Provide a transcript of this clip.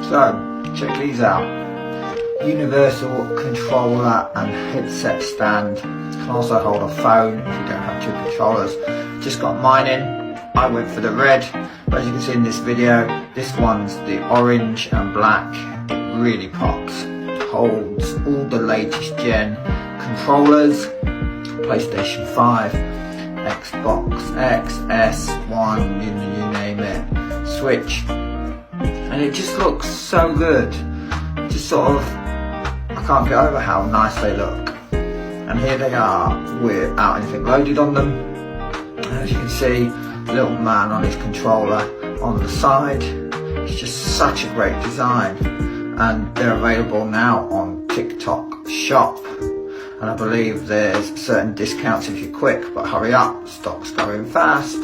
So, check these out. Universal controller and headset stand. Can also hold a phone if you don't have two controllers. Just got mine in. I went for the red, but as you can see in this video, this one's the orange and black. It really pops. Holds all the latest gen controllers, PlayStation 5, Xbox X, S1, you name it, Switch, and it just looks so good. Just sort of, I can't get over how nice they look. And here they are without anything loaded on them. And as you can see, the little man on his controller on the side. It's just such a great design. And they're available now on TikTok Shop. And I believe there's certain discounts if you're quick, but hurry up, stock's going fast.